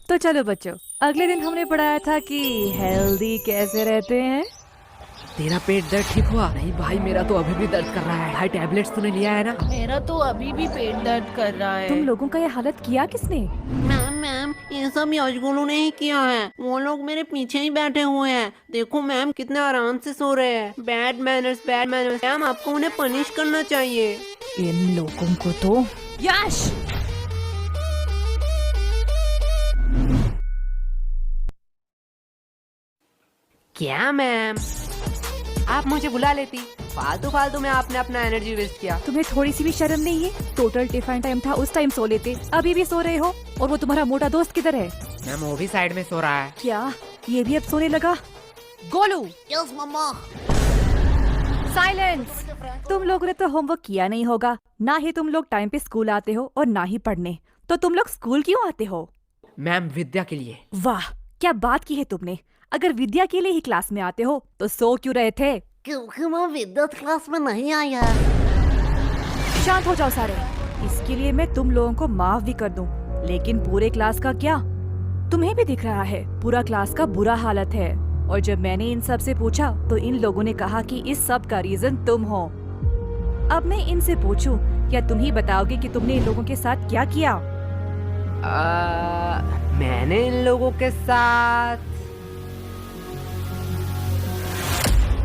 तो चलो बच्चों, अगले दिन हमने पढ़ाया था कि हेल्दी कैसे रहते हैं। तेरा पेट दर्द ठीक हुआ? नहीं भाई, मेरा तो अभी भी दर्द कर रहा है। भाई टैबलेट्स तूने लिया है ना? मेरा तो अभी भी पेट दर्द कर रहा है। तुम लोगों का ये हालत किया किसने? मैम ये सब यशगुलू ने ही किया है। वो लोग मेरे पीछे ही बैठे हुए हैं। देखो मैम कितने आराम से सो रहे हैं। बैड मैनर्स मैम, आपको उन्हें पनिश करना चाहिए। इन लोगों को तो। यश, क्या मैम, आप मुझे बुला लेती। फालतू फालतू में आपने अपना एनर्जी वेस्ट किया। तुम्हें थोड़ी सी भी शर्म नहीं है? टोटल टिफिन टाइम था, उस टाइम सो लेते, अभी भी सो रहे हो। और वो तुम्हारा मोटा दोस्त किधर है? मैम वो भी साइड में सो रहा है। क्या ये भी अब सोने लगा? गोलू, यस मम्मा। साइलेंस। तुम लोगों ने तो होमवर्क किया नहीं होगा। ना ही तुम लोग टाइम पे स्कूल आते हो और ना ही पढ़ने। तो तुम लोग स्कूल क्यों आते हो? मैम विद्या के लिए। वाह, क्या बात की है तुमने। अगर विद्या के लिए ही क्लास में आते हो तो सो क्यों रहे थे? क्योंकि मैं विद्युत क्लास में नहीं आया। शांत हो जाओ सारे। इसके लिए मैं तुम लोगों को माफ भी कर दूं, लेकिन पूरे क्लास का क्या? तुम्हें भी दिख रहा है पूरा क्लास का बुरा हालत है। और जब मैंने इन सब से पूछा तो इन लोगों ने कहा कि इस सब का रीजन तुम हो। अब मैं इनसे पूछूं, क्या तुम ही बताओगे कि तुमने इन लोगों के साथ क्या किया? मैंने इन लोगों के साथ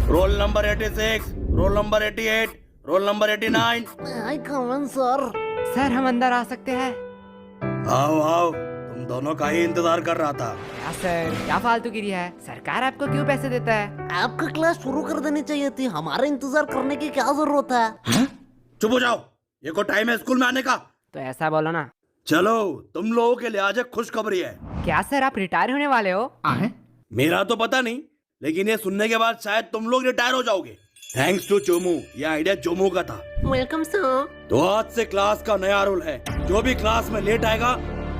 roll number 86, roll number 88, roll number 89। आई कम सर। सर हम अंदर आ सकते हैं? आओ आओ, तुम दोनों का ही इंतजार कर रहा था। क्या सर, क्या फालतूगिरी है? सरकार आपको क्यों पैसे देता है? आपका क्लास शुरू कर देनी चाहिए थी। हमारा इंतजार करने की क्या जरूरत है? चुप हो जाओ, ये को टाइम है स्कूल में आने का। तो ऐसा बोलो ना। चलो, तुम लोगों के लिए आज एक खुशखबरी है। क्या सर, आप रिटायर होने वाले हो? मेरा तो पता नहीं, लेकिन ये सुनने के बाद शायद तुम लोग रिटायर हो जाओगे। थैंक्स टू चोमू, ये आइडिया चोमू का था। Welcome sir. तो आज से क्लास का नया रूल है, जो भी क्लास में लेट आएगा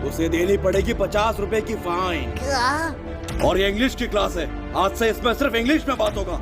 उसे देनी पड़ेगी 50 रुपए की फाइन। क्या? और ये इंग्लिश की क्लास है, आज से इसमें सिर्फ इंग्लिश में बात होगा।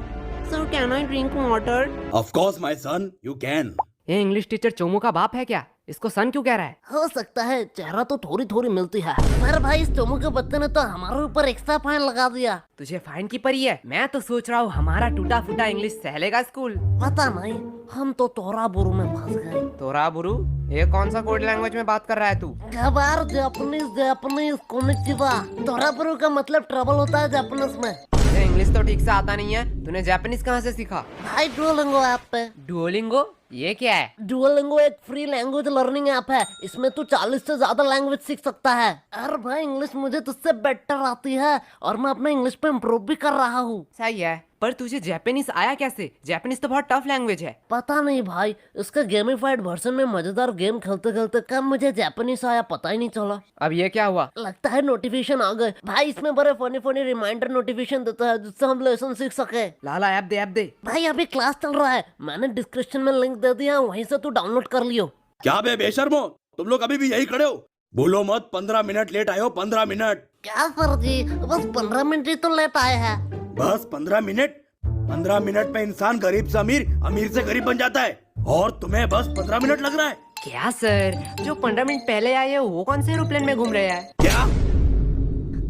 Sir can I drink water? Of course my son, you can. ये इंग्लिश टीचर चोमू का बाप है क्या? इसको सन क्यों कह रहा है? हो सकता है, चेहरा तो थोड़ी थोड़ी मिलती है। पर भाई इस चोमू के बच्चे ने तो हमारे ऊपर एक्स्ट्रा फाइन लगा दिया। तुझे फाइन की परी है? मैं तो सोच रहा हूँ हमारा टूटा फूटा इंग्लिश सहलेगा स्कूल। पता नहीं, हम तो तोरा बुरु में फंस गए। तोरा बुरु? ये कौन सा कोड लैंग्वेज में बात कर रहा है तू? गबार जापानीज कोनिचिवा। तोरा बुरु का मतलब ट्रबल होता है जापानीज में। तुझे इंग्लिश तो ठीक से आता नहीं है, तूने जापानीज कहाँ से सीखा? भाई डुओलिंगो ऐप पे। डुओलिंगो? ये क्या है? डुओलिंगो एक फ्री लैंग्वेज लर्निंग ऐप है। इसमें तू 40 से ज्यादा लैंग्वेज सीख सकता है। अरे भाई इंग्लिश मुझे तुझसे बेटर आती है और मैं अपने इंग्लिश पे इम्प्रूव भी कर रहा हूँ। सही है, पर तुझे जापानीज आया कैसे? जापानीज तो बहुत टफ लैंग्वेज है। पता नहीं भाई, इसका गेमिफाइड वर्जन में मजेदार गेम खेलते खेलते कब मुझे जापानीज आया पता ही नहीं चला। अब ये क्या हुआ? लगता है नोटिफिकेशन आ गए। भाई इसमें बड़े फनी फनी रिमाइंडर नोटिफिकेशन देता है जिससे हम लेसन सीख सके। लाला ऐप दे। भाई अभी क्लास चल रहा है, मैंने डिस्क्रिप्शन में लिंक दे दिया, वहीं से तू डाउनलोड कर लियो। क्या बे बेशर्मो, तुम लोग अभी भी यही खड़े हो? भूलो मत, 15 मिनट लेट आए हो। 15 मिनट। क्या सर जी, बस 15 मिनट ही तो लेट आए हैं। बस 15 मिनट? 15 मिनट में इंसान गरीब से अमीर, अमीर से गरीब बन जाता है, और तुम्हें बस 15 मिनट लग रहा है? क्या सर, जो 15 मिनट पहले आए हैं वो कौन से एरोप्लेन में घूम रहे हैं? क्या?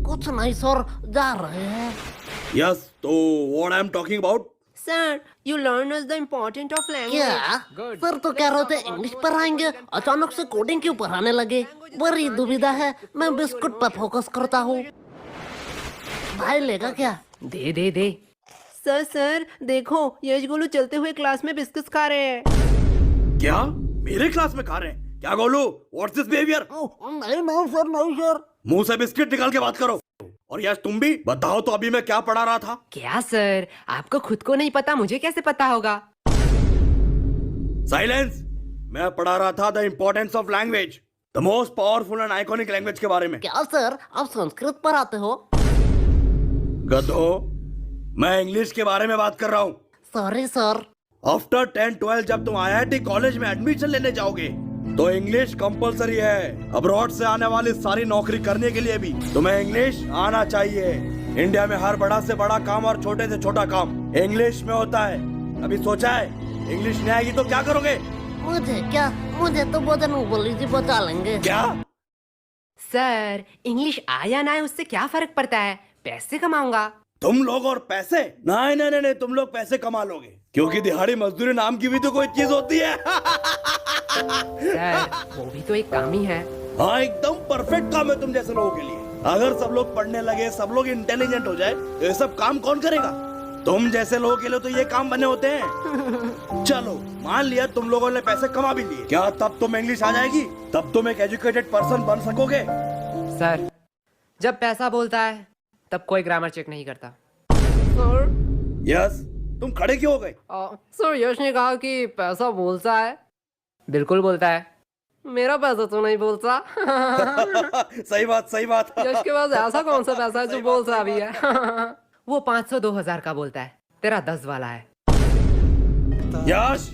कुछ नहीं सर, जा रहे हैं। यस, तो what I am talking about? Sir, you learn us the importance of language. क्या सर तो कह रहे थे इंग्लिश पढ़ाएंगे, अचानक से कोडिंग क्यों पढ़ाने लगे? बड़ी दुविधा है, मैं बिस्कुट पर फोकस करता हूँ। भाई लेगा क्या? दे। सर देखो, यशगुलू चलते हुए क्लास में बिस्किट्स खा रहे हैं। क्या मेरे क्लास में खा रहे हैं? क्या गोलू, व्हाट्स दिस बिहेवियर? नहीं सर। मुंह से बिस्किट निकाल के बात करो। और यस तुम भी बताओ तो, अभी मैं क्या पढ़ा रहा था? क्या सर, आपको खुद को नहीं पता, मुझे कैसे पता होगा? साइलेंस। मैं पढ़ा रहा था the importance of language, the most powerful and iconic language के बारे में। क्या सर, आप संस्कृत पढ़ाते हो? गधो, मैं इंग्लिश के बारे में बात कर रहा हूँ। Sorry sir. आफ्टर 10-12 जब तुम IIT कॉलेज में एडमिशन लेने जाओगे तो इंग्लिश कंपलसरी है। अब्रॉड से आने वाली सारी नौकरी करने के लिए भी तुम्हें इंग्लिश आना चाहिए। इंडिया में हर बड़ा से बड़ा काम और छोटे से छोटा काम इंग्लिश में होता है। अभी सोचा है इंग्लिश नहीं आएगी तो क्या करोगे? मुझे तो बोझन बोली जी बचा लेंगे। क्या? सर इंग्लिश आया ना आए उससे क्या फर्क पड़ता है, पैसे कमाऊंगा। तुम लोग और पैसे? नहीं नहीं नहीं नहीं, तुम लोग पैसे कमा लोगे, क्योंकि दिहाड़ी मजदूरी नाम की भी तो कोई चीज होती है। सर वो भी तो एक काम ही है। हाँ, एकदम परफेक्ट काम है तुम जैसे लोगों के लिए। अगर सब लोग पढ़ने लगे, सब लोग इंटेलिजेंट हो जाए, तो ये सब काम कौन करेगा? तुम जैसे लोगों के लिए तो ये काम बने होते हैं। चलो मान लिया तुम लोगों ने पैसे कमा भी लिए, क्या तब तुम इंग्लिश आ जाएगी? तब तुम एक एजुकेटेड पर्सन बन सकोगे? सर जब पैसा बोलता है तब कोई ग्रामर चेक नहीं करता। सर यस, तुम खड़े क्यों हो गए? सर यश ने कहा कि पैसा बोलता है। बिल्कुल बोलता है। मेरा पैसा तो नहीं बोलता। सही बात, सही बात। यश के पास ऐसा कौन सा पैसा है जो बोलता भी है? वो 500-2000 का बोलता है, तेरा 10 वाला है। यश,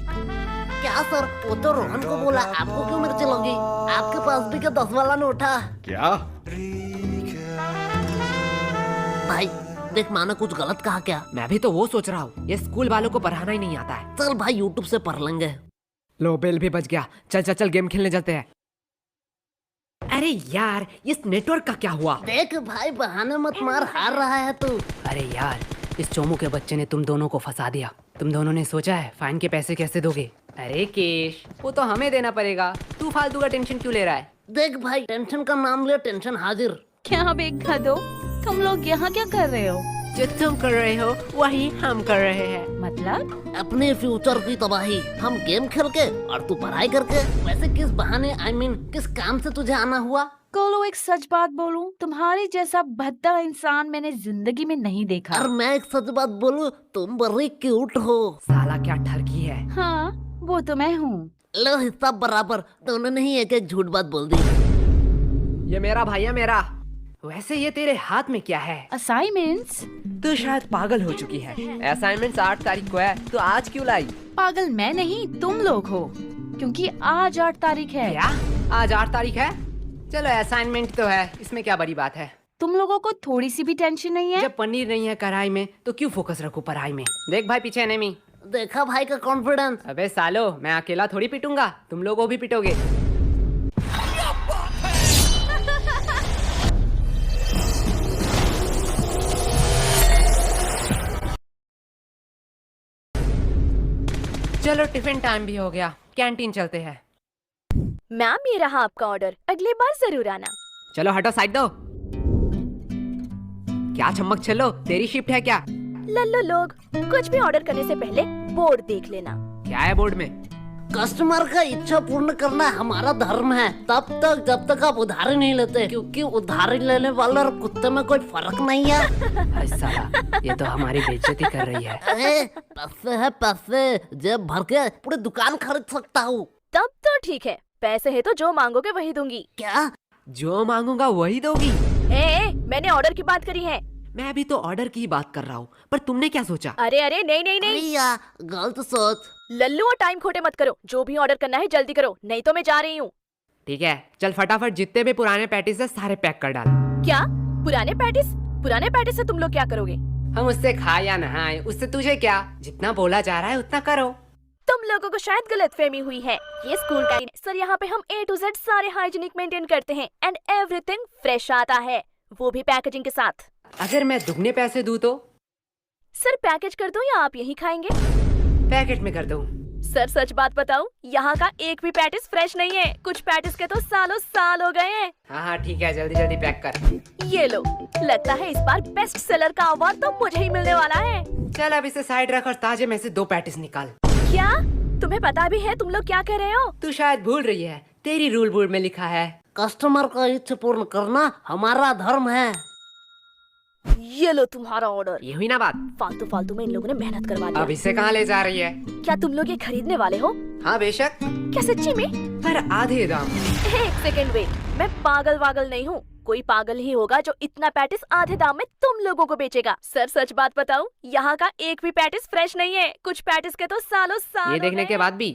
क्या सर, वो तो रोहन को बोला, आपको क्यों मिर्ची लगी? आपके पास भी क्या 10 वाला नोट है? क्या? भाई देख, माना कुछ गलत कहा क्या? मैं भी तो वो सोच रहा हूँ, ये स्कूल वालों को पढ़ाना ही नहीं आता है। चल भाई यूट्यूब से पढ़ लेंगे। लो बेल भी बच गया। चल चल चल गेम खेलने चलते हैं। अरे यार इस नेटवर्क का क्या हुआ? देख भाई बहाने मत मार, हार रहा है तू। अरे यार इस चोमू के बच्चे ने तुम दोनों को फंसा दिया। तुम दोनों ने सोचा है फाइन के पैसे कैसे दोगे? अरे केश, वो तो हमें देना पड़ेगा, तू फालतू का टेंशन क्यों ले रहा है? देख भाई, टेंशन का नाम ले, टेंशन हाजिर। क्या बेगा दो, तुम लोग यहाँ क्या कर रहे हो? जो तुम कर रहे हो वही हम कर रहे हैं। मतलब अपने फ्यूचर की तबाही, हम गेम खेल के और तू पढ़ाई करके। वैसे किस बहाने, I mean, किस काम से तुझे आना हुआ? कोलो एक सच बात बोलूं, तुम्हारे जैसा भद्दा इंसान मैंने जिंदगी में नहीं देखा। और मैं एक सच बात बोलूं, तुम बड़ी क्यूट हो। साला क्या ठरकी है। हाँ वो तो मैं हूँ। लो हिस्सा बराबर, दोनों ने ही एक एक झूठ बात बोल दी। ये मेरा भाई है मेरा। वैसे ये तेरे हाथ में क्या है? असाइनमेंट्स? तू शायद पागल हो चुकी है। असाइनमेंट 8 तारीख को है, तो आज क्यों लाई? पागल मैं नहीं, तुम लोग हो, क्योंकि आज 8 तारीख है। क्या आज 8 तारीख है? चलो असाइनमेंट तो है, इसमें क्या बड़ी बात है। तुम लोगों को थोड़ी सी भी टेंशन नहीं है? जब पनीर नहीं है कढ़ाई में तो क्यों फोकस रखूं पढ़ाई में। देख भाई पीछे एनिमी। देखा भाई का कॉन्फिडेंस। अबे सालो, मैं अकेला थोड़ी पिटूंगा, तुम लोग को भी पिटोगे। चलो टिफिन टाइम भी हो गया, कैंटीन चलते हैं। मैम ये रहा आपका ऑर्डर, अगली बार जरूर आना। चलो हटो, साइड दो। क्या चमक चलो, तेरी शिफ्ट है क्या? लल्लो लोग, कुछ भी ऑर्डर करने से पहले बोर्ड देख लेना। क्या है बोर्ड में? कस्टमर का इच्छा पूर्ण करना हमारा धर्म है, तब तक जब तक आप उधारी नहीं लेते, क्योंकि उधारी लेने वाले और कुत्ते में कोई फर्क नहीं है। अरे साला, ये तो हमारी बेइज्जती कर रही है। अरे पैसे है पैसे, जेब भर के पूरी दुकान खरीद सकता हूँ। तब तो ठीक है, पैसे है तो जो मांगोगे वही दूंगी। क्या? जो मांगूंगा वही दोगी? मैंने ऑर्डर की बात करी है। मैं भी तो ऑर्डर की बात कर रहा हूँ, पर तुमने क्या सोचा? अरे अरे नहीं नहीं नहीं, यार गलत सोच। लल्लू और टाइम खोटे मत करो, जो भी ऑर्डर करना है जल्दी करो, नहीं तो मैं जा रही हूँ। ठीक है चल फटाफट, जितने भी पुराने पैटीज है सारे पैक कर डाल। क्या पुराने पैटिस? पुराने पैटिस से तुम लोग क्या करोगे? हम उससे खाए या नहाए, उससे तुझे क्या? जितना बोला जा रहा है उतना करो। तुम लोगों को शायद गलतफहमी हुई है, ये स्कूल का सर, यहाँ पे हम A to Z सारे हाइजीनिक मेंटेन करते हैं एंड एवरीथिंग फ्रेश आता है, वो भी पैकेजिंग के साथ। अगर मैं दुगने पैसे दूं तो? सर पैकेज कर दूं या आप यही खाएंगे? पैकेट में कर दूं। सर सच बात बताऊं, यहाँ का एक भी पैटिस फ्रेश नहीं है, कुछ पैटिस के तो सालों साल हो गए हैं। हाँ ठीक है, जल्दी जल्दी पैक कर। ये लो, लगता है इस बार बेस्ट सेलर का अवार्ड तो मुझे ही मिलने वाला है। चल अब इसे साइड रख और ताजे में से 2 पैटिस निकाल। क्या तुम्हें पता भी है तुम लोग क्या कह रहे हो? तू शायद भूल रही है, तेरी रूल बोर्ड में लिखा है कस्टमर का इच्छा पूर्ण करना हमारा धर्म है। ये लो तुम्हारा ऑर्डर। ये हुई ना बात? फालतू फालतू में इन लोगों ने मेहनत करवा अब दी। इसे कहाँ ले जा रही है? क्या तुम लोग ये खरीदने वाले हो? हाँ बेशक, क्या सच्ची में? पर आधे दाम। एक सेकंड वेट, मैं पागल वागल नहीं हूँ, कोई पागल ही होगा जो इतना पैटिस आधे दाम में तुम लोगों को बेचेगा। सर सच बात बताऊं, यहाँ का एक भी पैटिस फ्रेश नहीं है, कुछ पैटिस के तो सालों साल ये देखने के बाद भी?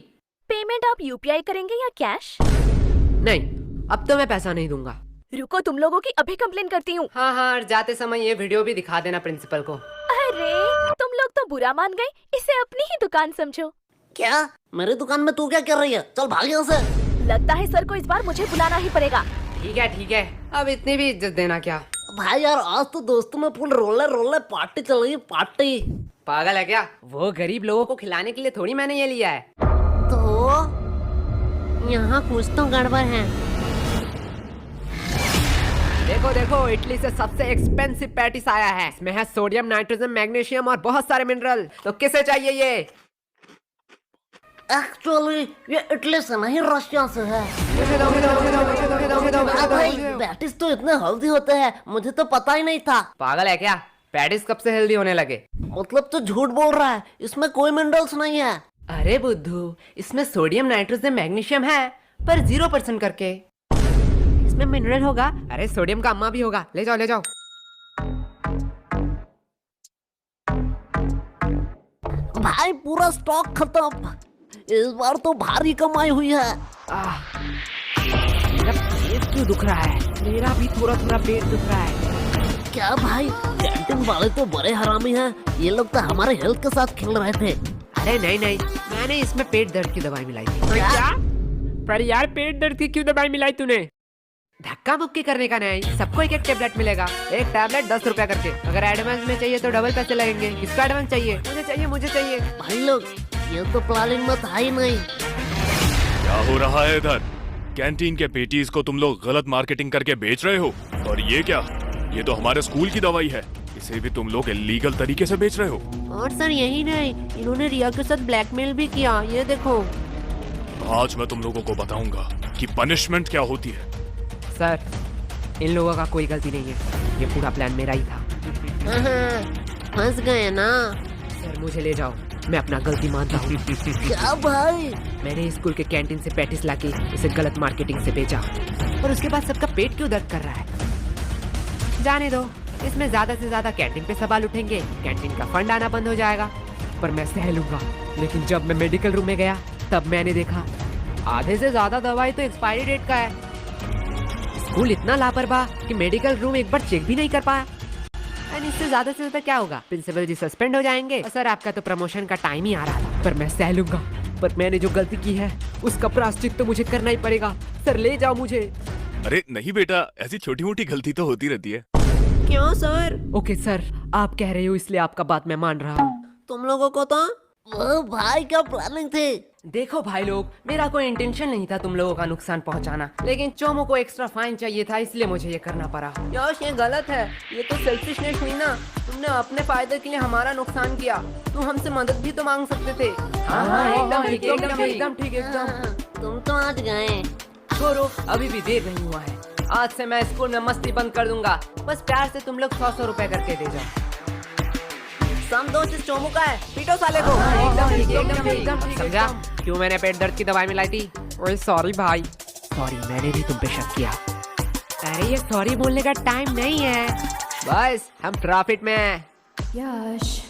पेमेंट आप UPI करेंगे या कैश? नहीं, अब तो मैं पैसा नहीं दूंगा। रुको, तुम लोगों की अभी कंप्लेन करती हूँ। हाँ हाँ, और जाते समय ये वीडियो भी दिखा देना प्रिंसिपल को। अरे तुम लोग तो बुरा मान गए, इसे अपनी ही दुकान समझो। क्या? मेरी दुकान में तू क्या कर रही है? चल भाग यहाँ से। लगता है सर को इस बार मुझे बुलाना ही पड़ेगा। ठीक है, अब इतनी भी इज्जत देना क्या? भाई यार आज तो दोस्तों में फुल रोलर पार्टी चल रही है, पार्टी। पागल है क्या? वो गरीब लोगों को खिलाने के लिए थोड़ी मैंने ये लिया है। तो यहाँ कुछ तो गड़बड़ है। देखो इटली से सबसे एक्सपेंसिव पैटिस आया है। इसमें है सोडियम, नाइट्रोजन, मैग्नीशियम और बहुत सारे मिनरल। तो किसे चाहिए ये? एक्चुअली ये इटली से नहीं, रशिया से है। भाई पैटिस तो इतने हेल्दी होते हैं, मुझे तो पता ही नहीं था। पागल है क्या? पैटिस कब से हेल्दी होने लगे? मतलब तो झूठ बोल रहा है, इसमें कोई मिनरल्स नहीं है। अरे बुद्धू, इसमें सोडियम, नाइट्रोजन, मैग्नीशियम है, पर 0% करके। इसमें मिनरल होगा। अरे सोडियम का अम्मा भी होगा। ले जाओ। भाई पूरा स्टॉक खत्म। इस बार तो भारी कमाई हुई है। मेरा पेट क्यों दुख रहा है? मेरा भी थोड़ा पेट दुख रहा है। क्या भाई, कैंटीन वाले तो बड़े हरामी हैं। ये लोग तो हमारे हेल्थ के साथ खेल रहे थे। अरे नहीं, मैंने इसमें पेट दर्द की दवाई मिलाई थी। क्या? पर यार पेट दर्द की क्यों दवाई मिलाई तूने? धक्का मुक्की करने का नहीं, सबको एक टेबलेट मिलेगा। एक टेबलेट 10 रुपया करके। अगर एडवांस में चाहिए तो डबल पैसे लगेंगे। किसका एडवांस चाहिए? मुझे चाहिए। भाई लोग ये तो प्लानिंग में था ही नहीं। क्या हो रहा है इधर? कैंटीन के पेटीज को तुम लोग गलत मार्केटिंग करके बेच रहे हो। और ये क्या? ये तो हमारे स्कूल की दवाई है। इसे भी तुम लोग इलीगल तरीके से बेच रहे हो। और सर यही नहीं, इन्होंने रिया के साथ ब्लैकमेल भी किया। ये देखो। आज मैं तुम लोगों को बताऊंगा कि पनिशमेंट क्या होती है। सर, इन लोगों का कोई गलती नहीं है। ये पूरा प्लान मेरा ही था। फंस गए ना। सर मुझे ले जाओ, मैं अपना गलती मानता हूँ। क्या भाई? मैंने स्कूल के कैंटीन से पैटिस लाके इसे गलत मार्केटिंग से बेचा, और उसके बाद सबका पेट क्यों दर्द कर रहा है? जाने दो, इसमें ज्यादा से ज्यादा कैंटीन पे सवाल उठेंगे, कैंटीन का फंड आना बंद हो जाएगा। पर मैं सह लूंगा। लेकिन जब मैं मेडिकल रूम में गया तब मैंने देखा आधे से ज्यादा दवाई तो एक्सपायरी डेट का है। स्कूल इतना लापरवाह कि मेडिकल रूम एक बार चेक भी नहीं कर पाया। और इससे ज्यादा से ज्यादा क्या होगा? प्रिंसिपल जी सस्पेंड हो जाएंगे। सर आपका तो प्रमोशन का टाइम ही आ रहा था। पर मैं सह लूंगा। पर मैंने जो गलती की है उसका प्रायश्चित तो मुझे करना ही पड़ेगा। सर ले जाओ मुझे। अरे नहीं बेटा, ऐसी छोटी मोटी गलती तो होती रहती है। क्यों सर? ओके सर, आप कह रहे हो इसलिए आपका बात मैं मान रहा हूँ। तुम लोगों को तो वो भाई क्या प्लानिंग थी? देखो भाई लोग, मेरा कोई इंटेंशन नहीं था तुम लोगों का नुकसान पहुंचाना, लेकिन चोमो को एक्स्ट्रा फाइन चाहिए था, इसलिए मुझे ये करना पड़ा। यश ये गलत है। ये तो सेल्फिशनेस हुई ना। तुमने अपने फायदे के लिए हमारा नुकसान किया। तुम हमसे मदद भी तो मांग सकते थे। हाँ, एकदम ठीक। तुम तो आज गए। छोड़ो, अभी भी देर नहीं हुआ है। आज से मैं स्कूल में मस्ती बंद कर दूंगा। बस प्यार से तुम लोग 100 रुपए करके दे जाओ। समझो इस चोमू का है, पीटो साले को। एकदम ठीक। समझा क्यों मैंने पेट दर्द की दवाई मिलाई थी? ओए सॉरी भाई। सॉरी, मैंने भी तुम पे शक किया। अरे ये सॉरी बोलने का टाइम नहीं है। बस हम ट्रैफिक में हैं। यश,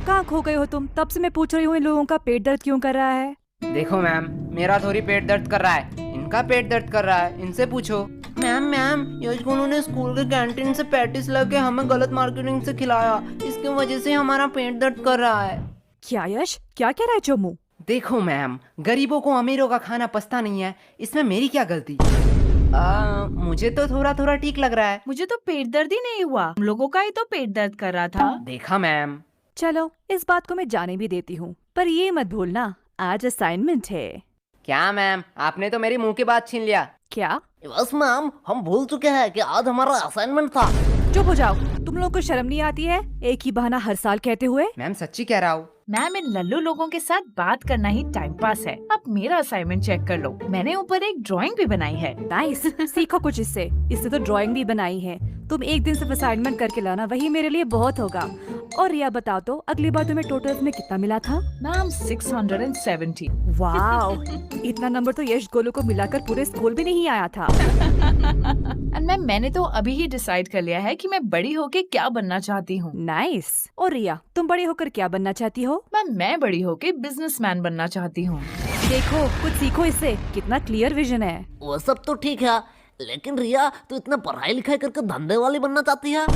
कहाँ खो गए हो तुम? तब से मैं पूछ रही हूँ इन लोगों का पेट दर्द क्यों कर रहा है? देखो मैम, मेरा थोड़ी पेट दर्द कर रहा है, इनका पेट दर्द कर रहा है। इनसे पूछो। मैम यश गुनू ने स्कूल के कैंटीन से पैटिस लाके हमें गलत मार्केटिंग से खिलाया। इसकी वजह से हमारा पेट दर्द कर रहा है। क्या यश, क्या कह रहा है चोमू? देखो मैम, गरीबों को अमीरों का खाना पचता नहीं है, इसमें मेरी क्या गलती? मुझे तो थोड़ा ठीक लग रहा है। मुझे तो पेट दर्द ही नहीं हुआ, हम लोगों का ही तो पेट दर्द कर रहा था। देखा मैम। चलो इस बात को मैं जाने भी देती हूँ, पर ये मत भूलना आज असाइनमेंट है। क्या मैम, आपने तो मेरी मुंह की बात छीन लिया। क्या? बस मैम, हम भूल चुके हैं कि आज हमारा असाइनमेंट था। चुप हो जाओ, तुम लोगों को शर्म नहीं आती है एक ही बहाना हर साल कहते हुए? मैम सच्ची कह रहा हूँ। मैम इन लल्लू लोगों के साथ बात करना ही टाइम पास है। अब मेरा असाइनमेंट चेक कर लो, मैंने ऊपर एक ड्राइंग भी बनाई है। नाइस, सीखो कुछ इससे तो ड्राइंग भी बनाई है। तुम एक दिन सिर्फ असाइनमेंट करके लाना, वही मेरे लिए बहुत होगा। और रिया बताओ तो अगली बार तुम्हें टोटल्स में कितना मिला था? मैम 670। वाओ, इतना नंबर तो यश गोलू को मिलाकर पूरे स्कूल भी नहीं आया था। एंड मैम मैंने तो अभी ही डिसाइड कर लिया है कि मैं बड़ी होके क्या बनना चाहती हूँ। नाइस। और रिया, तुम बड़े होकर क्या बनना चाहती हो? मैम मैं बड़ी होके बिजनेसमैन बनना चाहती हूँ। देखो कुछ सीखो इससे, कितना क्लियर विजन है। वो सब तो ठीक है, लेकिन रिया तू इतना पढ़ाई लिखाई करके धंधे वाली बनना चाहती है?